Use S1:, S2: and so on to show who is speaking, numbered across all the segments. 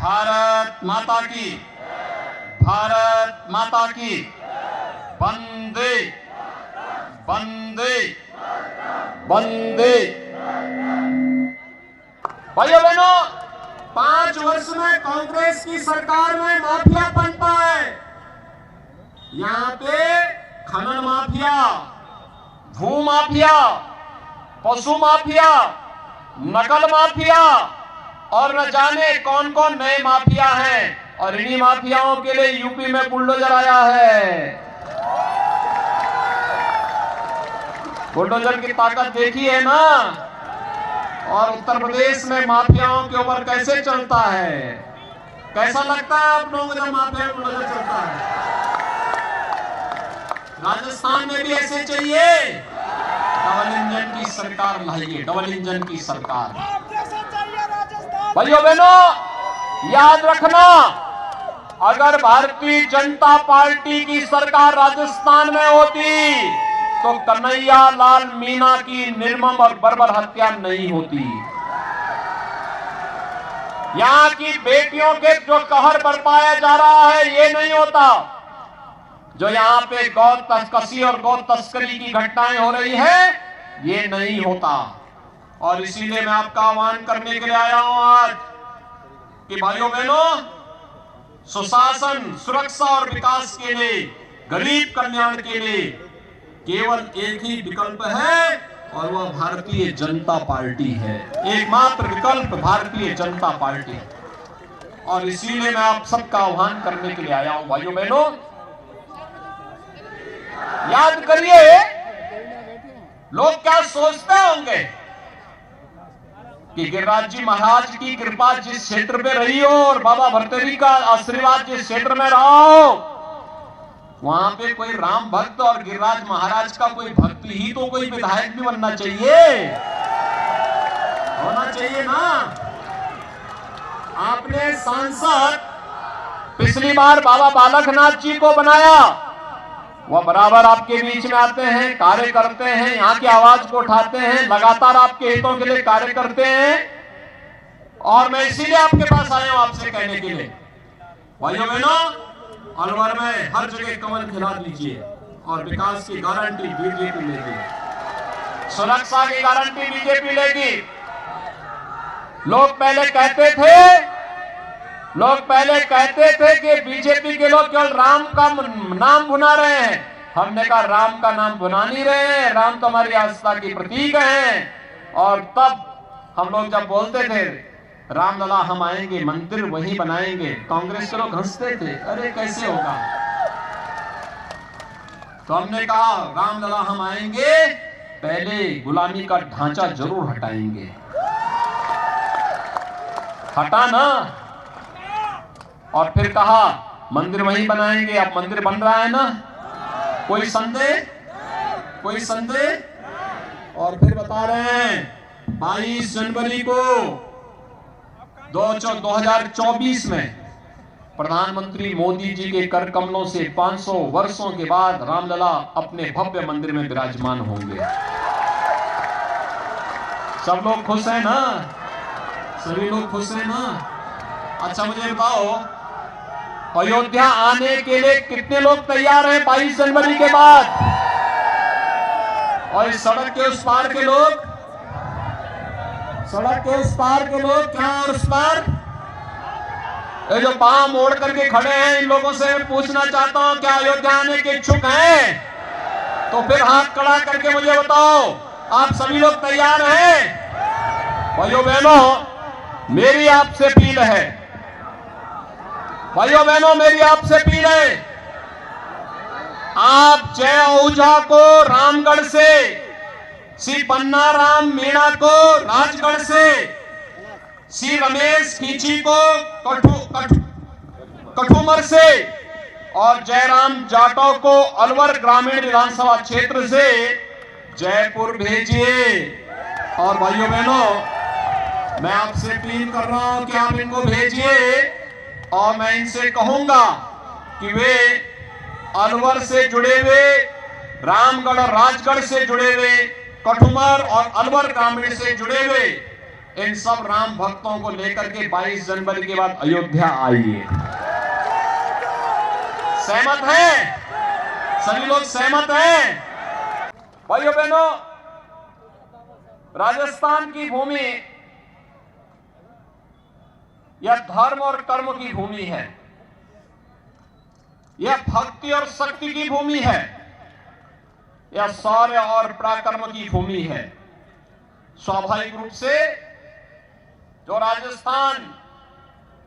S1: भारत माता की, भारत माता की, वंदे वंदे वंदे। भाइयों बहनों, 5 वर्ष में कांग्रेस की सरकार में माफिया बनता है। यहाँ पे खनन माफिया, भू माफिया, पशु माफिया, नकल माफिया और न जाने कौन कौन नए माफिया हैं। और इन्हीं माफियाओं के लिए यूपी में बुलडोजर आया है। बुलडोजर की ताकत देखी है ना। और उत्तर प्रदेश में माफियाओं के ऊपर कैसे चलता है, कैसा लगता है आप लोगों को जब माफिया बुलडोजर चलता है? राजस्थान में भी ऐसे चाहिए। डबल इंजन की सरकार लाइए, डबल इंजन की सरकार। भाइयों बहनों, याद रखना, अगर भारतीय जनता पार्टी की सरकार राजस्थान में होती तो कन्हैया लाल मीणा की निर्मम और बर्बर हत्या नहीं होती। यहां की बेटियों के जो कहर बरपाया जा रहा है ये नहीं होता। जो यहां पे गौ तस्करी और गौ तस्करी की घटनाएं हो रही है ये नहीं होता। और इसीलिए मैं आपका आह्वान करने के लिए आया हूं आज कि भाइयों बहनों, सुशासन, सुरक्षा और विकास के लिए, गरीब कल्याण के लिए केवल एक ही विकल्प है और वह भारतीय जनता पार्टी है। एकमात्र विकल्प भारतीय जनता पार्टी। और इसीलिए मैं आप सबका आह्वान करने के लिए आया हूं। भाइयों बहनों, याद करिए, लोग क्या सोचते होंगे कि गिरिराज जी महाराज की कृपा जिस क्षेत्र पे रही हो और बाबा भरतरी का आशीर्वाद जिस क्षेत्र में रहा हो, वहां पे कोई राम भक्त और गिरिराज महाराज का कोई भक्त ही तो कोई विधायक भी बनना चाहिए, होना चाहिए ना। आपने सांसद पिछली बार बाबा बालकनाथ जी को बनाया, वह बराबर आपके बीच में आते हैं, कार्य करते हैं, यहाँ की आवाज को उठाते हैं, लगातार आपके हितों के लिए कार्य करते हैं। और मैं इसीलिए आपके पास आया हूं आपसे कहने के लिए, भाइयों बहनों, अलवर में हर जगह कमल खिला दीजिए और विकास की गारंटी बीजेपी लेगी, सुरक्षा की गारंटी बीजेपी लेगी। लोग पहले कहते थे कि बीजेपी के लोग केवल राम का नाम भुना रहे हैं। हमने कहा राम का नाम भुना नहीं रहे हैं, राम तो हमारी आस्था की प्रतीक हैं। और तब हम लोग जब बोलते थे रामलला हम आएंगे, मंदिर वही बनाएंगे, कांग्रेस के लोग हंसते थे, अरे कैसे होगा। तो हमने कहा रामलला हम आएंगे, पहले गुलामी का ढांचा जरूर हटाएंगे। हटा ना। और फिर कहा मंदिर वहीं बनाएंगे। अब मंदिर बन रहा है ना, कोई संदेह, कोई संदेह। और फिर बता रहे हैं 22 जनवरी को 2024 में प्रधानमंत्री मोदी जी के कर कमलों से 500 वर्षों के बाद रामलला अपने भव्य मंदिर में विराजमान होंगे। सब लोग खुश हैं ना, सभी लोग खुश हैं ना। अच्छा मुझे बताओ, अयोध्या आने के लिए कितने लोग तैयार हैं 22 जनवरी के बाद? और इस सड़क के उस पार के लोग, सड़क के उस पार के लोग, क्या और उस पार, ये जो पांव मोड़ करके खड़े हैं, इन लोगों से मैं पूछना चाहता हूं क्या अयोध्या आने के इच्छुक हैं? तो फिर हाथ खड़ा करके मुझे बताओ, आप सभी लोग तैयार हैं? भाइयों बहनों, मेरी आपसे अपील है, भाइयों बहनों मेरी आपसे अपील है, आप जय आहूजा को रामगढ़ से, श्री पन्ना राम मीणा को राजगढ़ से, श्री रमेश खींची को कठुमर से और जयराम जाटव को अलवर ग्रामीण विधानसभा क्षेत्र से जयपुर भेजिए। और भाइयों बहनों, मैं आपसे अपील कर रहा हूं कि आप इनको भेजिए और मैं इनसे कहूंगा कि वे अलवर से जुड़े हुए, रामगढ़ और राजगढ़ से जुड़े हुए, कठुमर और अलवर ग्रामीण से जुड़े हुए इन सब राम भक्तों को लेकर के 22 जनवरी के बाद अयोध्या आइए। सहमत हैं? सभी लोग सहमत हैं? भाइयों बहनों, राजस्थान की भूमि यह धर्म और कर्म की भूमि है, यह भक्ति और शक्ति की भूमि है, यह शौर्य और पराक्रम की भूमि है। स्वाभाविक रूप से जो राजस्थान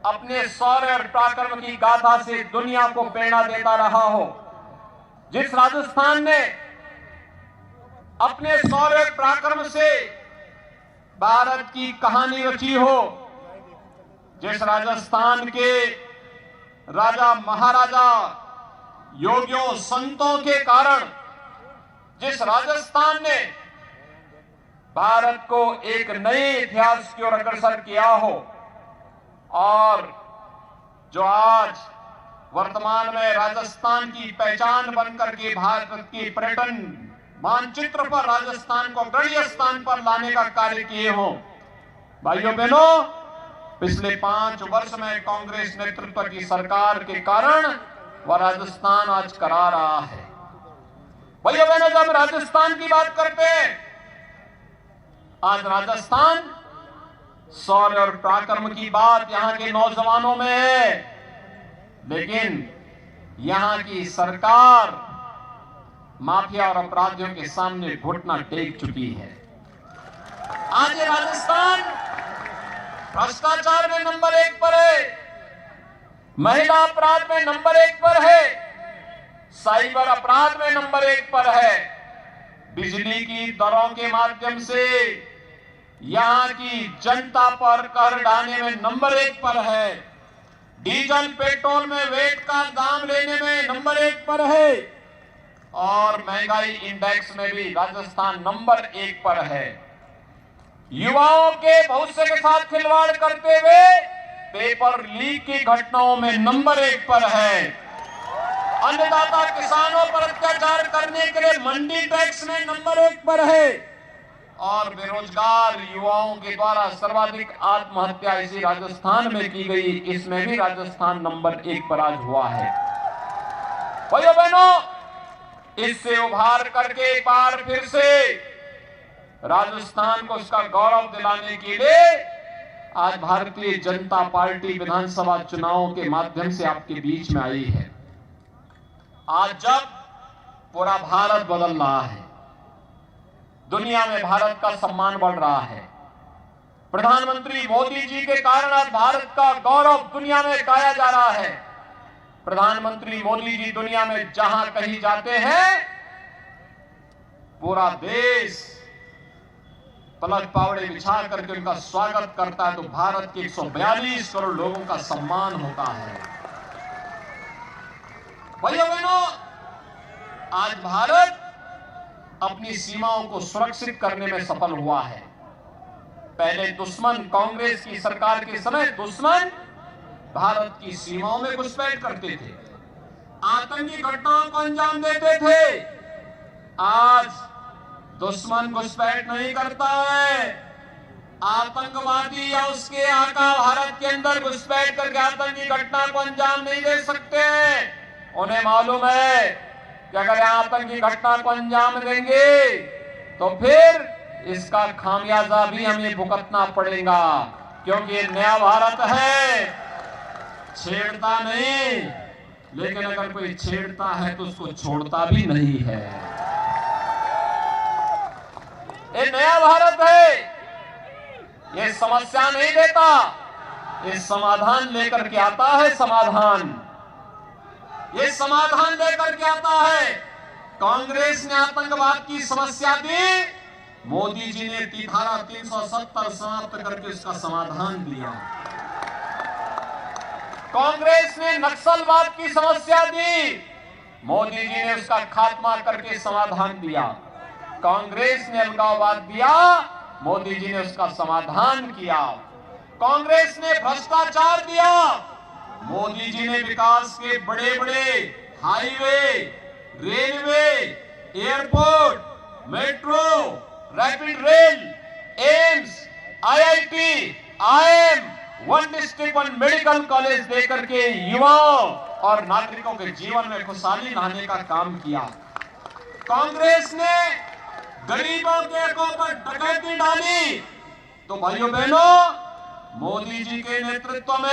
S1: अपने शौर्य और पराक्रम की गाथा से दुनिया को प्रेरणा देता रहा हो, जिस राजस्थान ने अपने शौर्य और पराक्रम से भारत की कहानी रची हो, जिस राजस्थान के राजा महाराजा योगियों संतों के कारण जिस राजस्थान ने भारत को एक नए इतिहास की ओर अग्रसर किया हो, और जो आज वर्तमान में राजस्थान की पहचान बनकर के भारत के पर्यटन मानचित्र पर राजस्थान को अग्रणी स्थान पर लाने का कार्य किए हो। भाइयों बहनों, पिछले 5 वर्ष में कांग्रेस नेतृत्व की सरकार के कारण वह राजस्थान आज करा रहा है। भाइयों बहनों, जब राजस्थान की बात करते हैं, आज राजस्थान शौर्य और पराक्रम की बात यहां के नौजवानों में है, लेकिन यहां की सरकार माफिया और अपराधियों के सामने घुटना टेक चुकी है। आज ये राजस्थान भ्रष्टाचार में नंबर 1 पर है, महिला अपराध में नंबर 1 पर है, साइबर अपराध में नंबर 1 पर है, बिजली की दरों के माध्यम से यहां की जनता पर कर डालने में नंबर 1 पर है, डीजल पेट्रोल में वेट का दाम लेने में नंबर 1 पर है, और महंगाई इंडेक्स में भी राजस्थान नंबर 1 पर है। युवाओं के भविष्य के साथ खिलवाड़ करते हुए पेपर लीक की घटनाओं में नंबर 1 पर है। अन्नदाता किसानों पर अत्याचार करने के लिए मंडी टैक्स में नंबर 1 पर है, और बेरोजगार युवाओं के द्वारा सर्वाधिक आत्महत्या इसी राजस्थान में की गई, इसमें भी राजस्थान नंबर 1 पर आज हुआ है। भाइयों बहनों, इससे उभार करके एक बार फिर से राजस्थान को उसका गौरव दिलाने के लिए आज भारतीय जनता पार्टी विधानसभा चुनावों के माध्यम से आपके बीच में आई है। आज जब पूरा भारत बदल रहा है, दुनिया में भारत का सम्मान बढ़ रहा है, प्रधानमंत्री मोदी जी के कारण आज भारत का गौरव दुनिया में गाया जा रहा है। प्रधानमंत्री मोदी जी दुनिया में जहां कहीं जाते हैं, पूरा देश पलक पावड़े बिछा करके उनका स्वागत करता है, तो भारत के 142 करोड़ लोगों का सम्मान होता है। भाइयों बहनों, आज भारत अपनी सीमाओं को सुरक्षित करने में सफल हुआ है। पहले दुश्मन, कांग्रेस की सरकार के समय दुश्मन भारत की सीमाओं में घुसपैठ करते थे, आतंकी घटनाओं को अंजाम देते थे। आज दुश्मन घुसपैठ नहीं करता है, आतंकवादी या उसके आका भारत के अंदर घुसपैठ करके आतंकी घटना को अंजाम नहीं दे सकते। उन्हें मालूम है कि अगर आतंकी घटना को अंजाम देंगे तो फिर इसका खामियाजा भी हमें भुगतना पड़ेगा, क्योंकि ये नया भारत है, छेड़ता नहीं, लेकिन अगर कोई छेड़ता है तो उसको छोड़ता भी नहीं है। ये नया भारत है, ये समस्या नहीं देता, ये समाधान लेकर के आता है। समाधान, ये समाधान लेकर के आता है। कांग्रेस ने आतंकवाद की समस्या दी, मोदी जी ने धारा 370 समाप्त करके इसका समाधान दिया। कांग्रेस ने नक्सलवाद की समस्या दी, मोदी जी ने उसका खात्मा करके समाधान दिया। कांग्रेस ने अलगाववाद दिया, मोदी जी ने उसका समाधान किया। कांग्रेस ने भ्रष्टाचार दिया, मोदी जी ने विकास के बड़े बड़े highway, railway, airport, metro, rapid rail, AIIMS, IIT, IIM, one district one medical college देकर के युवाओं और नागरिकों के जीवन में खुशहाली लाने का काम किया। कांग्रेस ने गरीबों के ऊपर डकैती डाली, तो भाइयों बहनों, मोदी जी के नेतृत्व में